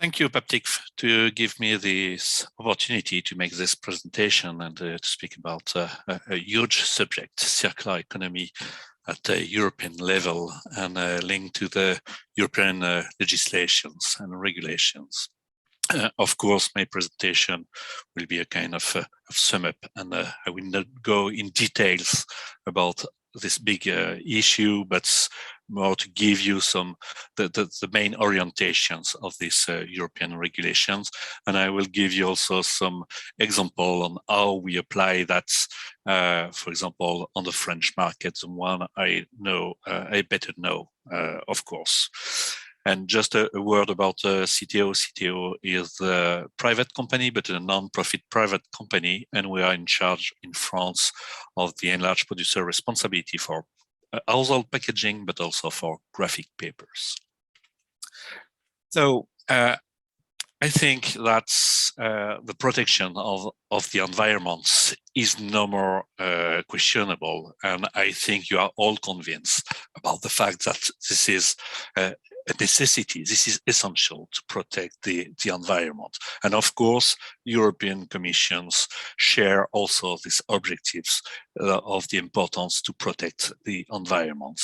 Thank you, Paptic, to give me this opportunity to make this presentation and to speak about a huge subject, circular economy at the European level and linked to the European legislations and regulations. Of course, my presentation will be a kind of sum up, and I will not go in details about this big issue, but more to give you some the main orientations of these European regulations, and I will give you also some example on how we apply that. For example, on the French market, the one I know, I better know, of course. And just a word about CITEO. CITEO is a private company, but a non-profit private company, and we are in charge in France of the enlarged producer responsibility for household packaging, but also for graphic papers. So I think that the protection of the environment is no more questionable, and I think you are all convinced about the fact that this is a necessity. This is essential to protect the environment. And of course, European Commissions share also these objectives of the importance to protect the environment.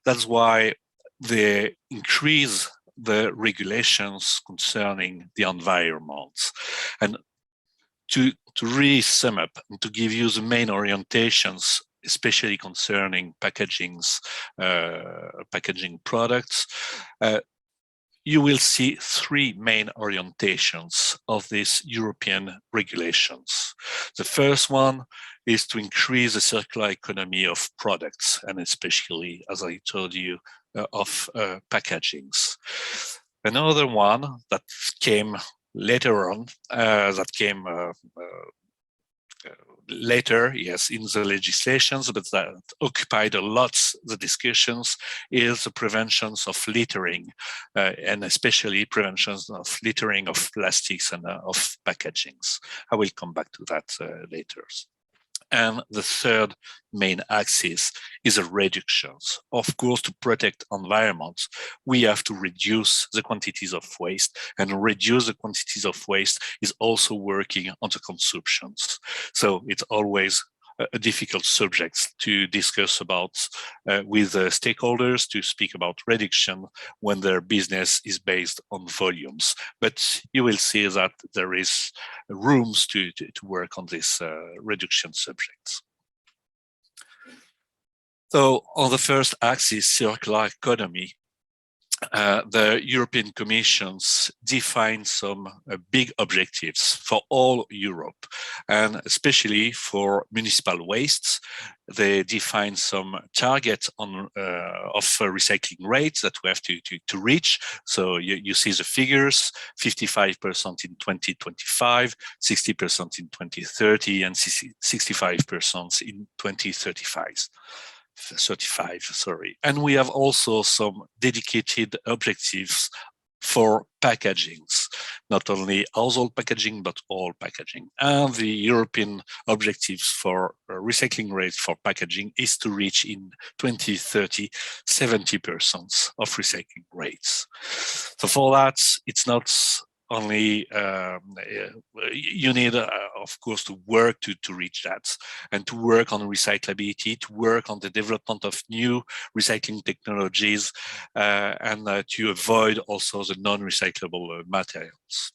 That's why they increase the regulations concerning the environment. And to really sum up and to give you the main orientations, especially concerning packaging products, you will see three main orientations of these European regulations. The first one is to increase the circular economy of products, and especially, as I told you, of packagings. Another one that came later on, later, yes, in the legislations, but that occupied a lot the discussions, is the preventions of littering, and especially preventions of littering of plastics and of packagings. I will come back to that later. And the third main axis is the reductions. Of course, to protect environment, we have to reduce the quantities of waste, and reduce the quantities of waste is also working on the consumptions. So it's always a difficult subject to discuss about with stakeholders, to speak about reduction when their business is based on volumes. But you will see that there is rooms to work on this reduction subjects. So on the first axis, circular economy, the European Commissions define some big objectives for all Europe, and especially for municipal wastes. They define some targets on of recycling rates that we have to reach. So you see the figures: 55% in 2025, 60% in 2030, and 65% in 2035. And we have also some dedicated objectives for packagings, not only household packaging, but all packaging. And the European objectives for recycling rates for packaging is to reach in 2030, 70% of recycling rates. So for that, it's not only you need, of course, to work to reach that, and to work on recyclability, to work on the development of new recycling technologies, and to avoid also the non-recyclable materials.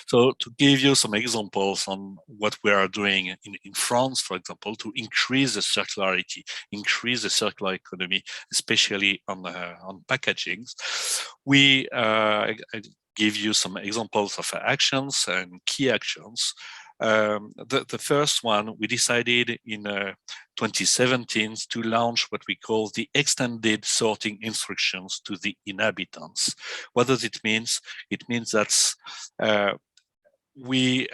So to give you some examples on what we are doing in France, for example, to increase the circularity, increase the circular economy, especially on packaging, we give you some examples of actions and key actions. The first one, we decided in 2017 to launch what we call the extended sorting instructions to the inhabitants. What does it mean? It means that we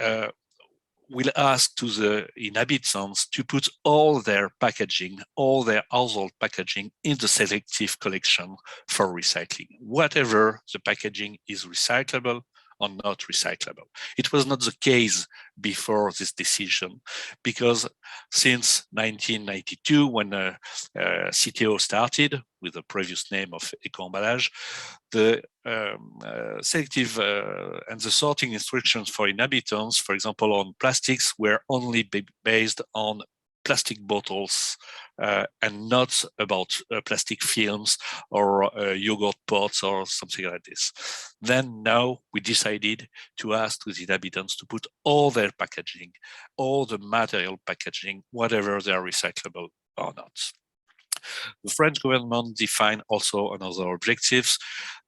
will ask to the inhabitants to put all their packaging, all their household packaging in the selective collection for recycling. Whatever the packaging is recyclable or not recyclable. It was not the case before this decision, because since 1992, when CITEO started with the previous name of eco-emballage, the selective and the sorting instructions for inhabitants, for example, on plastics, were only based on plastic bottles and not about plastic films or yogurt pots or something like this. Then now we decided to ask the inhabitants to put all their packaging, all the material packaging, whatever they are recyclable or not. The French government defined also another objectives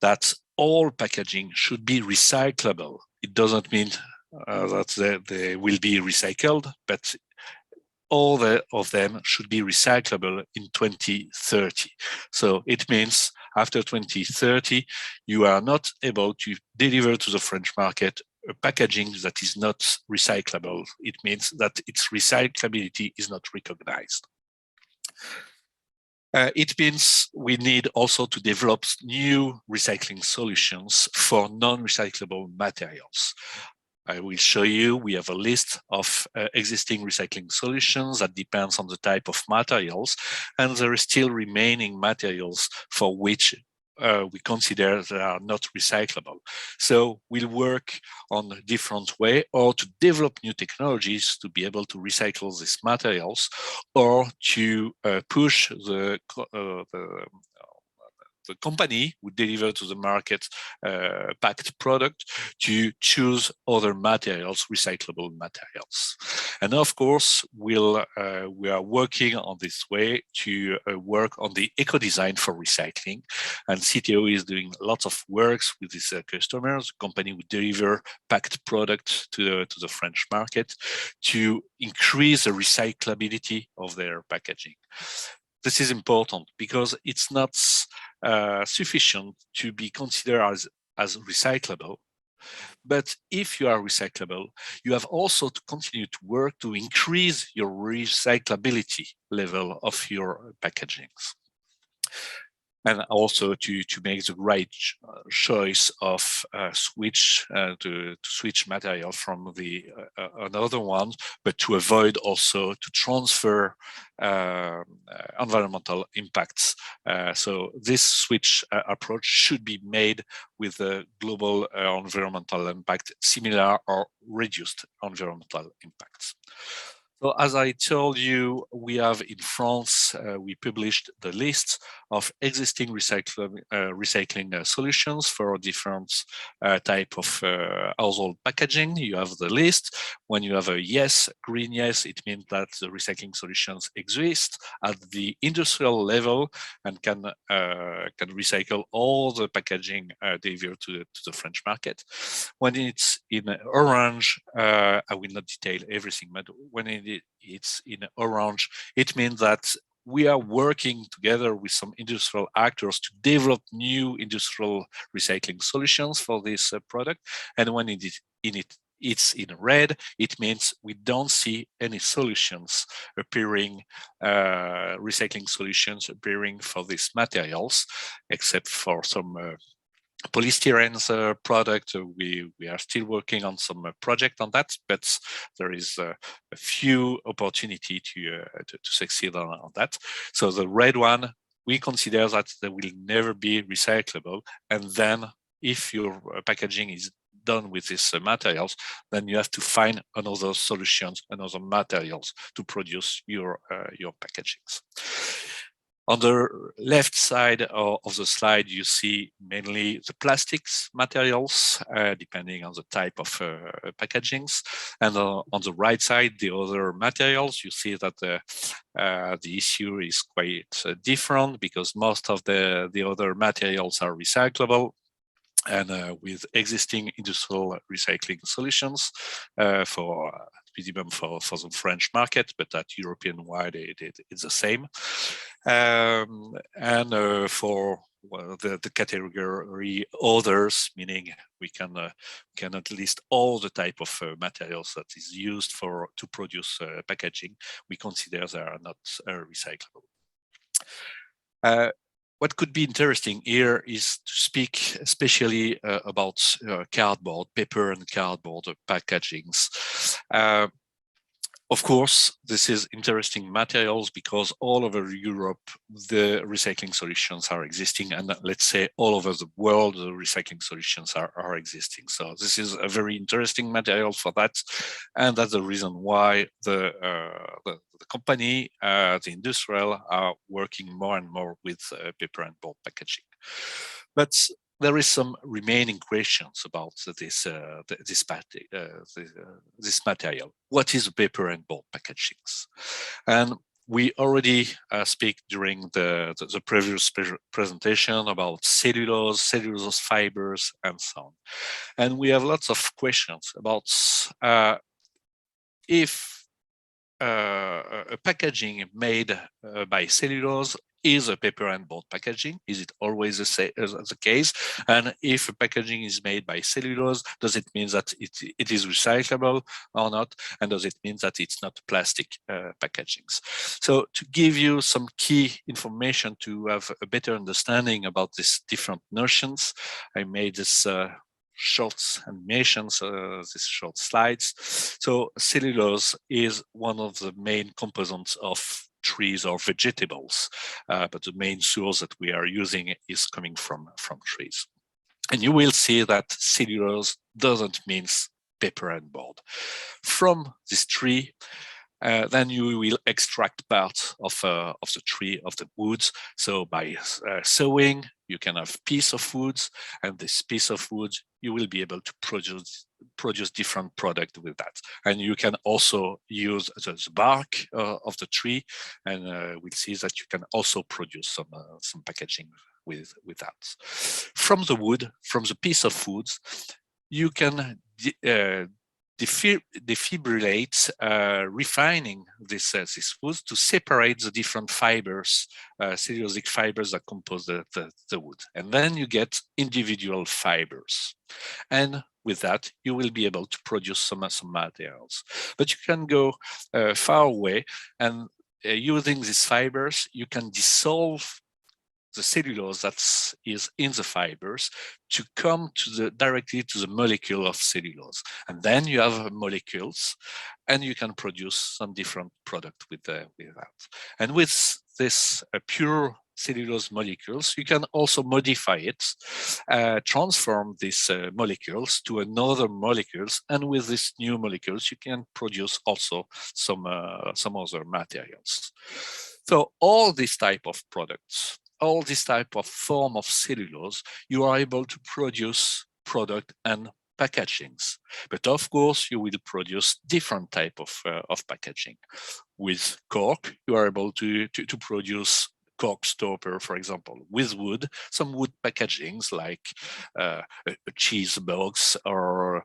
that all packaging should be recyclable. It doesn't mean that they will be recycled, but all of them should be recyclable in 2030. So it means after 2030, you are not able to deliver to the French market a packaging that is not recyclable. It means that its recyclability is not recognized. It means we need also to develop new recycling solutions for non-recyclable materials. I will show you, we have a list of existing recycling solutions that depends on the type of materials, and there are still remaining materials for which we consider they are not recyclable. So we'll work on a different way, or to develop new technologies to be able to recycle these materials, or to push the company who deliver to the market packed product to choose other materials, recyclable materials. And of course, we are working on this way to work on the eco-design for recycling. And CITEO is doing lots of works with these customers. The company will deliver packed product to the French market to increase the recyclability of their packaging. This is important because it's not sufficient to be considered as recyclable. But if you are recyclable, you have also to continue to work to increase your recyclability level of your packagings. And also to make the right choice of switch to switch material from the another one, but to avoid also to transfer environmental impacts. So this switch approach should be made with a global environmental impact similar or reduced environmental impacts. So as I told you, we have in France, we published the list of existing recycling solutions for different type of household packaging. You have the list. When you have a yes, green yes, it means that the recycling solutions exist at the industrial level and can recycle all the packaging delivered to the French market. When it's in orange, I will not detail everything, but when it's in orange, it means that we are working together with some industrial actors to develop new industrial recycling solutions for this product. And when it's in red, it means we don't see any solutions appearing, recycling solutions appearing for these materials, except for some polystyrene's product. We are still working on some project on that, but there is a few opportunity to succeed on that. So the red one, we consider that they will never be recyclable. And then if your packaging is done with these materials, then you have to find another solutions, another materials to produce your packagings. On the left side of the slide, you see mainly the plastics materials, depending on the type of packagings. And on the right side, the other materials, you see that the issue is quite different because most of the other materials are recyclable. And with existing industrial recycling solutions for minimum for the French market, but at European wide it's the same. And for the category others, meaning we cannot list all the type of materials that is used to produce packaging. We consider they are not recyclable. What could be interesting here is to speak especially about cardboard, paper and cardboard packagings. Of course, this is interesting materials because all over Europe, the recycling solutions are existing, and let's say all over the world, the recycling solutions are existing. So this is a very interesting material for that, and that's the reason why the company, the industrial, are working more and more with paper and board packaging. But there is some remaining questions about this material. What is paper and board packagings? And we already speak during the previous presentation about cellulose fibers, and so on. And we have lots of questions about if a packaging made by cellulose is a paper and board packaging. Is it always the case? And if a packaging is made by cellulose, does it mean that it is recyclable or not? And does it mean that it's not plastic packagings? So to give you some key information to have a better understanding about these different notions, I made this short animations, these short slides. So cellulose is one of the main components of trees or vegetables, but the main source that we are using is coming from trees. And you will see that cellulose doesn't mean paper and board. From this tree, then you will extract part of the tree, of the woods. So by sowing, you can have piece of woods, and this piece of wood, you will be able to produce different product with that. And you can also use the bark of the tree, and we'll see that you can also produce some packaging with that. From the wood, from the piece of wood, you can defibrillate, refining this wood to separate the different fibers, cellulosic fibers that compose the wood. And then you get individual fibers. And with that, you will be able to produce some materials. But you can go far away, and using these fibers, you can dissolve the cellulose that is in the fibers to come directly to the molecule of cellulose. And then you have molecules, and you can produce some different product with that. And with this pure cellulose molecules, you can also modify it, transform these molecules to another molecules, and with these new molecules, you can produce also some other materials. So all these type of products, all this type of form of cellulose, you are able to produce product and packagings. But of course, you will produce different type of packaging. With cork, you are able to produce cork stopper, for example. With wood, some wood packagings like a cheese box or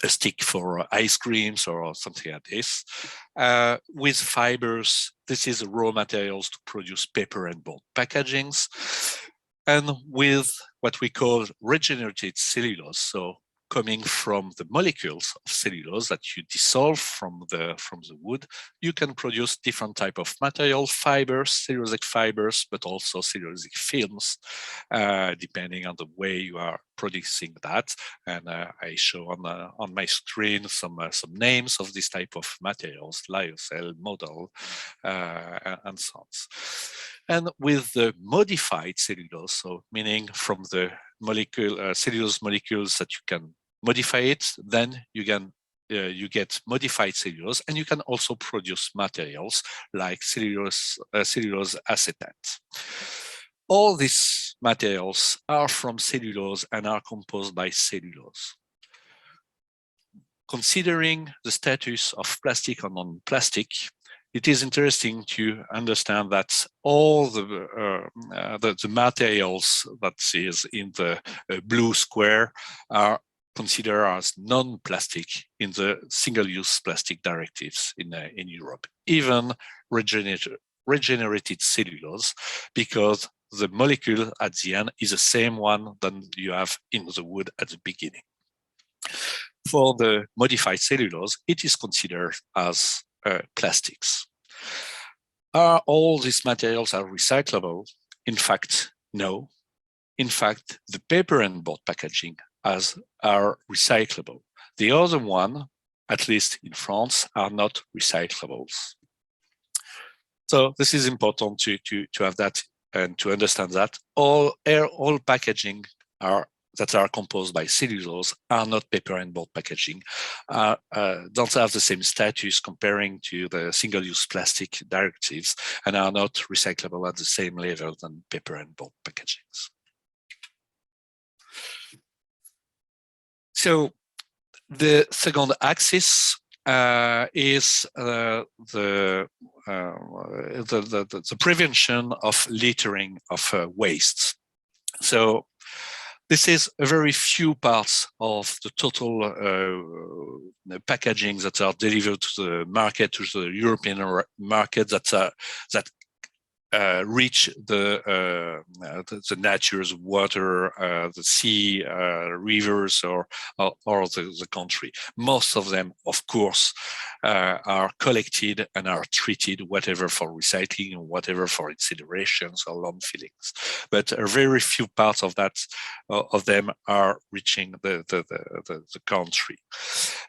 a stick for ice creams or something like this. With fibers, this is raw materials to produce paper and board packagings. And with what we call regenerated cellulose, so coming from the molecules of cellulose that you dissolve from the wood, you can produce different type of material, fibers, cellulosic fibers, but also cellulosic films, depending on the way you are producing that. And I show on my screen some names of this type of materials: lyocell, modal, and so on. And with the modified cellulose, so meaning from the cellulose molecules that you can modify it, then you get modified cellulose, and you can also produce materials like cellulose acetate. All these materials are from cellulose and are composed by cellulose. Considering the status of plastic or non-plastic, it is interesting to understand that all the materials that is in the blue square are considered as non-plastic in the single-use plastic directives in Europe, even regenerated cellulose, because the molecule at the end is the same one that you have in the wood at the beginning. For the modified cellulose, it is considered as plastics. Are all these materials are recyclable? In fact, no. In fact, the paper and board packaging are recyclable. The other one, at least in France, are not recyclables. So this is important to have that and to understand that all packaging that are composed by cellulose are not paper and board packaging, don't have the same status comparing to the single-use plastic directives, and are not recyclable at the same level than paper and board packagings. So the second axis is the prevention of littering of waste. So this is a very few parts of the total packaging that are delivered to the market, to the European market, that reach the nature's water, the sea, rivers, or the country. Most of them, of course, are collected and are treated, whatever for recycling and whatever for incinerations or landfillings. But a very few parts of that of them are reaching the country.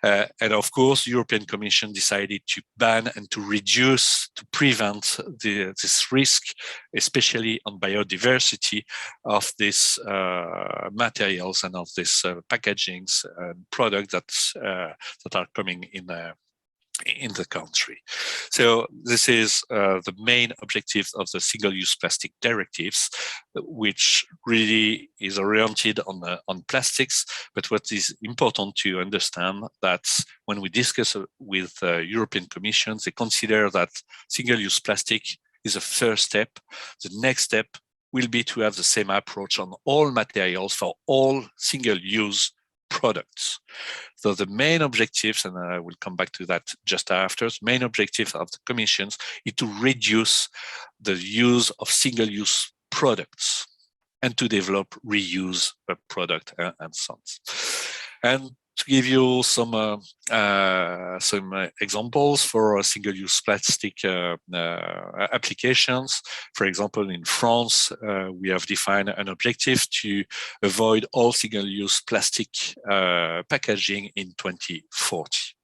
And of course, the European Commission decided to ban and to reduce, to prevent this risk, especially on biodiversity of these materials and of these packagings and products that are coming in the country. So this is the main objective of the single-use plastic directives, which really is oriented on plastics. But what is important to understand that when we discuss with the European Commission, they consider that single-use plastic is a first step. The next step will be to have the same approach on all materials for all single-use products. So the main objectives, and I will come back to that just after, the main objective of the commissions is to reduce the use of single-use products and to develop reuse product and so on. And to give you some examples for single-use plastic applications. For example, in France, we have defined an objective to avoid all single-use plastic packaging in 2040.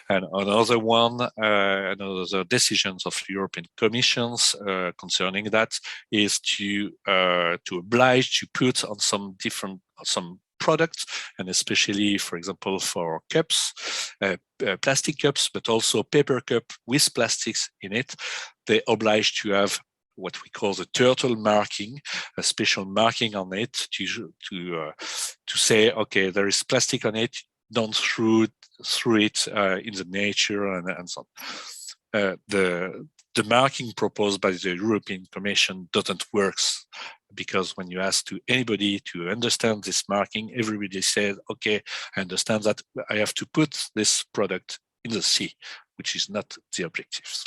And another one, another decisions of European Commissions concerning that is to oblige to put on some products, and especially, for example, for cups, plastic cups, but also paper cup with plastics in it. They oblige to have what we call the turtle marking, a special marking on it to say, okay, there is plastic on it. Don't throw it in the nature and so on. The marking proposed by the European Commission doesn't work, because when you ask to anybody to understand this marking, everybody says, okay, I understand that I have to put this product in the sea, which is not the objectives.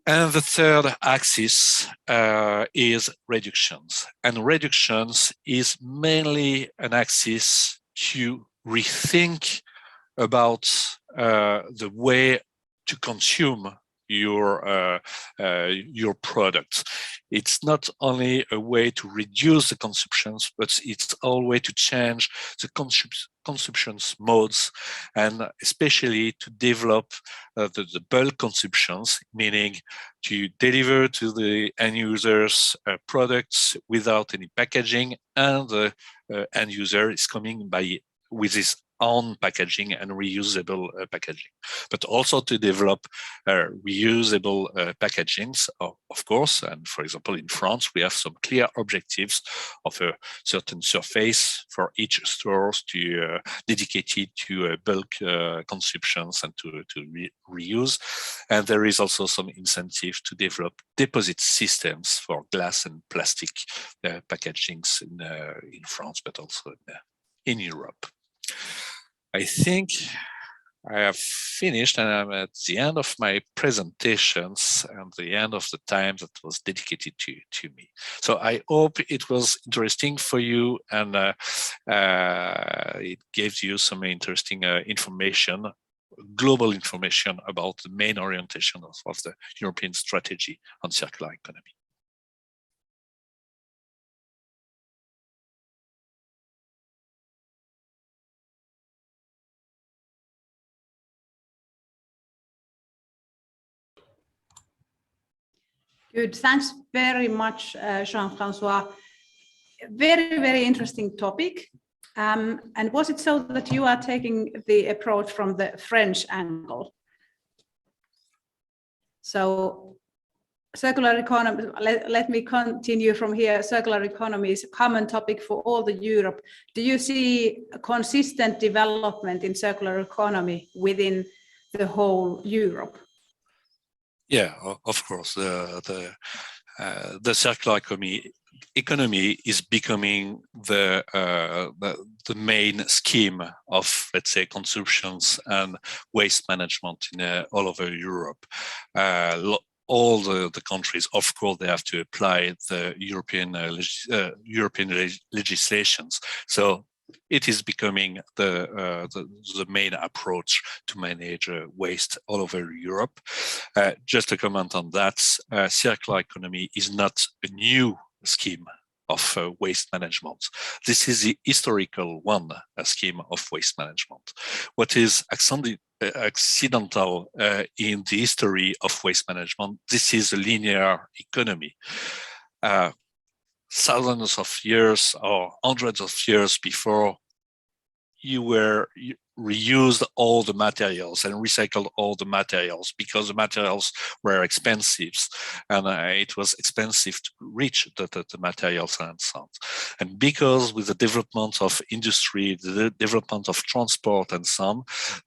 And the third axis is reductions. And reductions is mainly an axis to rethink about the way to consume your products. It's not only a way to reduce the consumptions, but it's a way to change the consumption modes, and especially to develop the bulk consumptions, meaning to deliver to the end users products without any packaging, and the end user is coming with his own packaging and reusable packaging, but also to develop reusable packagings, of course. And for example, in France, we have some clear objectives of a certain surface for each stores to dedicated to bulk consumptions and to reuse. And there is also some incentive to develop deposit systems for glass and plastic packagings in France, but also in Europe. I think I have finished, and I'm at the end of my presentations and the end of the time that was dedicated to me. So I hope it was interesting for you, and it gives you some interesting information, global information about the main orientation of the European strategy on circular economy. Good. Thanks very much, Jean-François. Very, very interesting topic. And was it so that you are taking the approach from the French angle? So circular economy, let me continue from here. Circular economy is a common topic for all the Europe. Do you see a consistent development in circular economy within the whole Europe? Yeah, of course. The circular economy is becoming the main scheme of, let's say, consumptions and waste management in all over Europe. All the countries, of course, they have to apply the European legislations. So it is becoming the main approach to manage waste all over Europe. Just a comment on that, circular economy is not a new scheme of waste management. This is the historical one, scheme of waste management. What is accidental in the history of waste management, this is a linear economy. Thousands of years or hundreds of years before, you reused all the materials and recycled all the materials because the materials were expensive, and it was expensive to reach the materials and so on. And because with the development of industry, the development of transport and so on,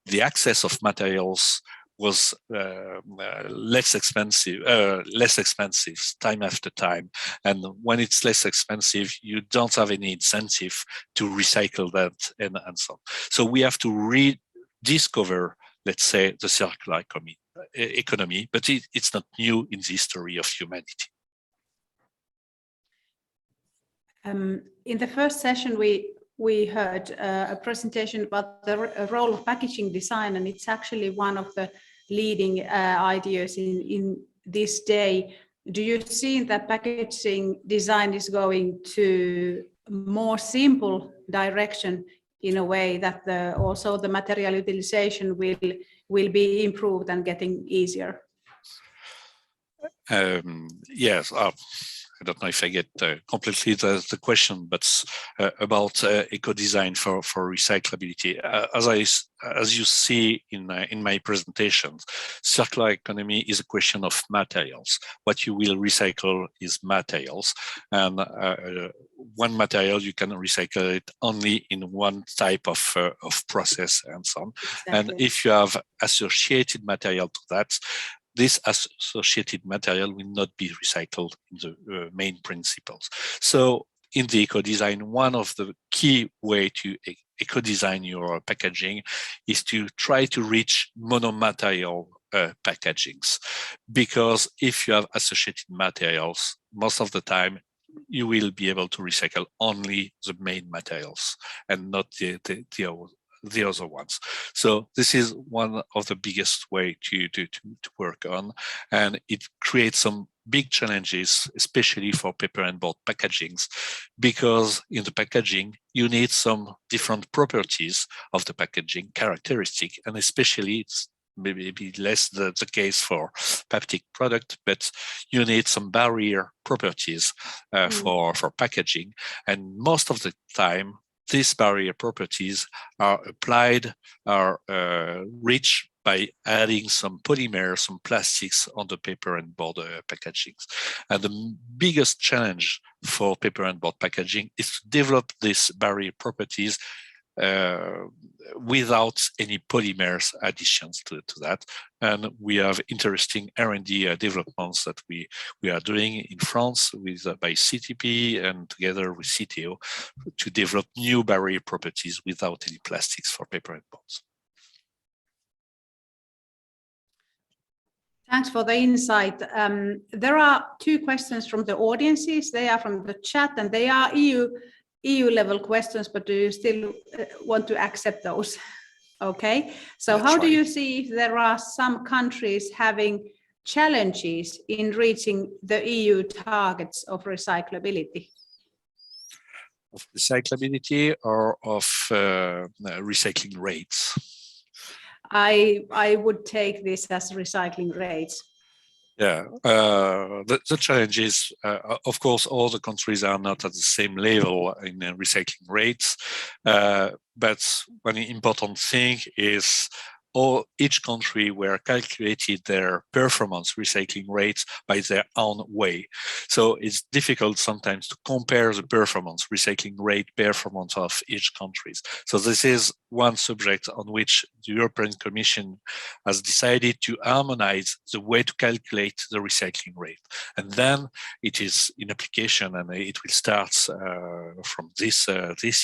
the access of materials was less expensive time after time. And when it's less expensive, you don't have any incentive to recycle that and so on. So we have to rediscover, let's say, the circular economy, but it's not new in the history of humanity. In the first session, we heard a presentation about the role of packaging design, and it's actually one of the leading ideas in this day. Do you see that packaging design is going to more simple direction in a way that also the material utilization will be improved and getting easier? Yes. I don't know if I get completely the question, but about eco-design for recyclability. As you see in my presentations, circular economy is a question of materials. What you will recycle is materials, and one material you can recycle it only in one type of process and so on. Exactly. And if you have associated material to that, this associated material will not be recycled in the main principles. So in the eco-design, one of the key way to eco-design your packaging is to try to reach monomaterial packagings. Because if you have associated materials, most of the time, you will be able to recycle only the main materials and not the other ones. So this is one of the biggest way to work on, and it creates some big challenges, especially for paper and board packagings, because in the packaging you need some different properties of the packaging characteristic, and especially it's maybe less the case for Paptic product, but you need some barrier properties for packaging, and most of the time these barrier properties are applied, are reached by adding some polymers, some plastics on the paper and board packagings. And the biggest challenge for paper and board packaging is to develop these barrier properties without any polymers additions to that. And we have interesting R&D developments that we are doing in France by CTP and together with CITEO to develop new barrier properties without any plastics for paper and boards. Thanks for the insight. There are two questions from the audiences. They are from the chat and they are EU level questions, but do you still want to accept those? Okay, so that's how right. Do you see if there are some countries having challenges in reaching the EU targets of recyclability? Of recyclability or of recycling rates? I would take this as recycling rates. Yeah, the challenge is, of course, all the countries are not at the same level in recycling rates, but one important thing is each country were calculated their performance recycling rates by their own way. So it's difficult sometimes to compare the performance recycling rate performance of each countries. So this is one subject on which the European Commission has decided to harmonize the way to calculate the recycling rate. And then it is in application, and it will start from this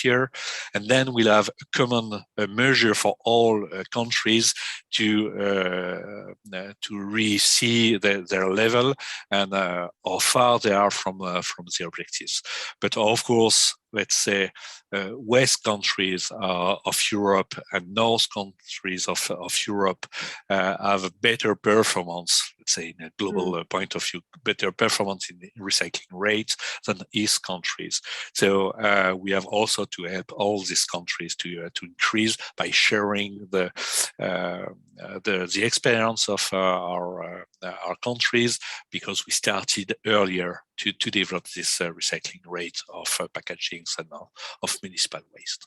year. And then we'll have a common measure for all countries to really see their level and how far they are from the objectives. But of course, let's say West countries of Europe and North countries of Europe have a better performance, let's say in a global point of view, better performance in recycling rates than East countries. So we have also to help all these countries to increase by sharing the experience of our countries, because we started earlier to develop this recycling rate of packagings and of municipal waste.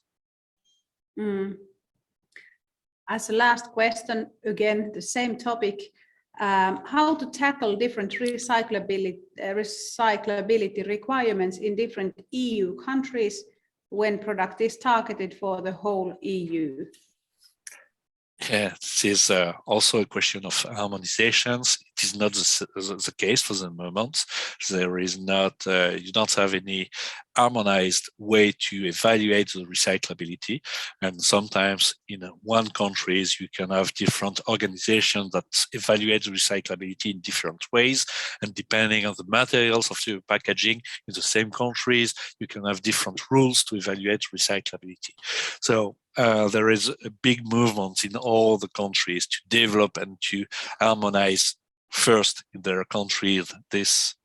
As a last question, again, the same topic, how to tackle different recyclability requirements in different EU countries when product is targeted for the whole EU? Yeah, this is also a question of harmonizations. It is not the case for the moment. There is not, you don't have any harmonized way to evaluate the recyclability. And sometimes in one country, you can have different organizations that evaluate the recyclability in different ways. And depending on the materials of the packaging in the same countries, you can have different rules to evaluate recyclability. So there is a big movement in all the countries to develop and to harmonize first in their countries this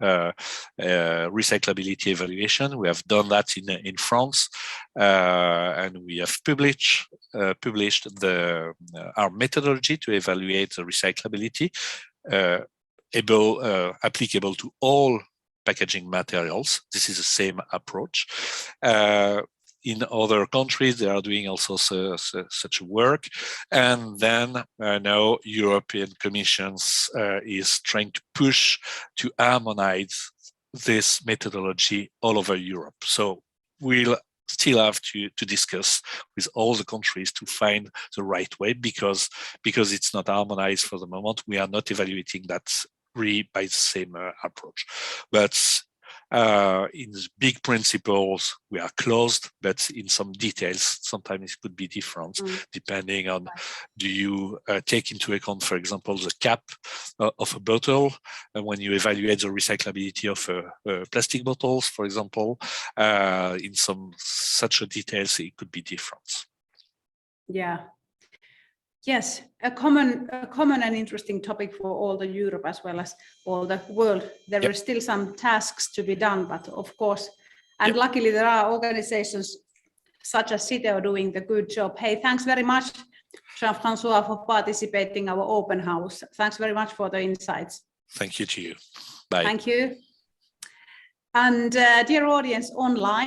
recyclability evaluation. We have done that in France, and we have published our methodology to evaluate the recyclability, applicable to all packaging materials. This is the same approach. In other countries, they are doing also such work. And then now European Commission is trying to push to harmonize this methodology all over Europe. So we'll still have to discuss with all the countries to find the right way, because it's not harmonized for the moment. We are not evaluating that really by the same approach. But in the big principles, we are closed, but in some details, sometimes it could be different, depending on, do you take into account, for example, the cap of a bottle when you evaluate the recyclability of plastic bottles, for example. In some such details, it could be different. Yeah. Yes, a common and interesting topic for all the Europe as well as all the world. There are still some tasks to be done, but of course, and luckily there are organizations such as CITEO doing the good job. Hey, thanks very much, Jean-François, for participating in our open house. Thanks very much for the insights. Thank you to you. Bye. Thank you. And dear audience online,